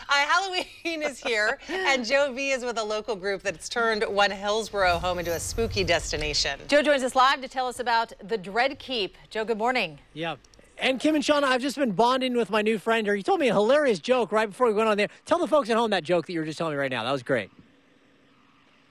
Halloween is here, and Joe V is with a local group that's turned One Hillsboro home into a spooky destination. Joe joins us live to tell us about the Dread Keep. Joe, good morning. Yeah. And Kim and Shauna, I've just been bonding with my new friend here. You told me a hilarious joke right before we went on there. Tell the folks at home that joke that you were just telling me right now. That was great.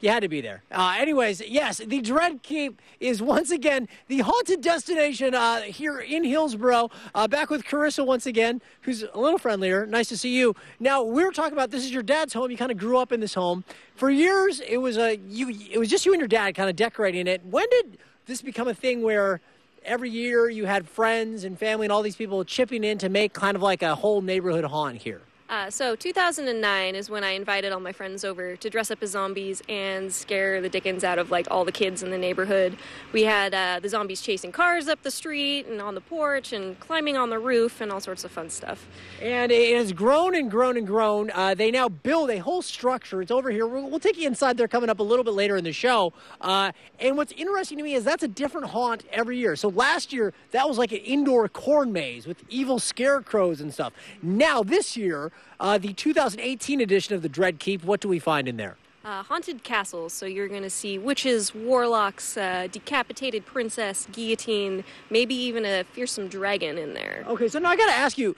You had to be there. Anyways, yes, the Dread Keep is once again the haunted destination here in Hillsboro. Back with Carissa once again, who's a little friendlier. Nice to see you. Now, we were talking about this is your dad's home. You kind of grew up in this home. For years, it was just you and your dad kind of decorating it. When did this become a thing where every year you had friends and family and all these people chipping in to make kind of like a whole neighborhood haunt here? So 2009 is when I invited all my friends over to dress up as zombies and scare the dickens out of like all the kids in the neighborhood. We had the zombies chasing cars up the street and on the porch and climbing on the roof and all sorts of fun stuff. And it has grown and grown and grown. They now build a whole structure. It's over here. We'll take you inside there coming up a little bit later in the show. And what's interesting to me is that's a different haunt every year. So last year, that was like an indoor corn maze with evil scarecrows and stuff. Now this year, the 2018 edition of the Dread Keep, what do we find in there? Haunted castles, so you're going to see witches, warlocks, decapitated princess, guillotine, maybe even a fearsome dragon in there. Okay, so now I got to ask you,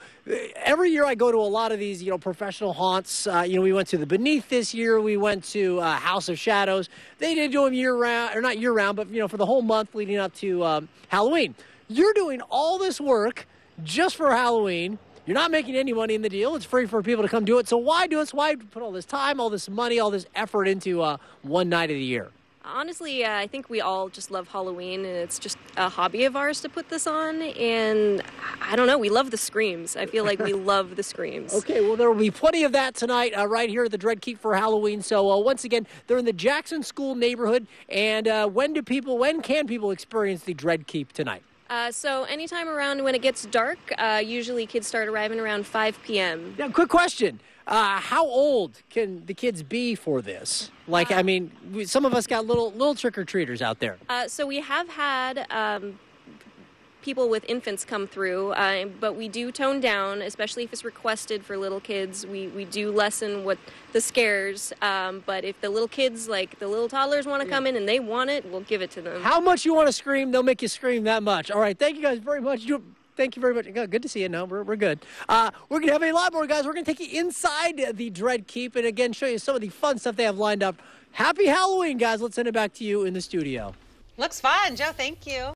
every year I go to a lot of these, professional haunts. We went to the Beneath this year. We went to House of Shadows. They did do them year-round, or not year-round, but, for the whole month leading up to Halloween. You're doing all this work just for Halloween. You're not making any money in the deal. It's free for people to come do it. So why do it? Why put all this time, all this money, all this effort into one night of the year? Honestly, I think we all just love Halloween, and it's just a hobby of ours to put this on. And I don't know, we love the screams. I feel like we love the screams. Okay, well, there will be plenty of that tonight right here at the Dread Keep for Halloween. So once again, they're in the Jackson School neighborhood. And when can people experience the Dread Keep tonight? So anytime around when it gets dark, usually kids start arriving around 5 p.m. Now, quick question. How old can the kids be for this? Some of us got little trick-or-treaters out there. So we have had people with infants come through, but we do tone down, especially if it's requested for little kids. We do lessen what the scares, but if the little kids, like the little toddlers, want to come in and they want it, we'll give it to them. How much you want to scream, they'll make you scream that much. All right, thank you guys very much. Thank you very much. Good to see you. No, we're good. We're going to have a lot more, guys. We're going to take you inside the Dread Keep and, again, show you some of the fun stuff they have lined up. Happy Halloween, guys. Let's send it back to you in the studio. Looks fun, Joe. Thank you.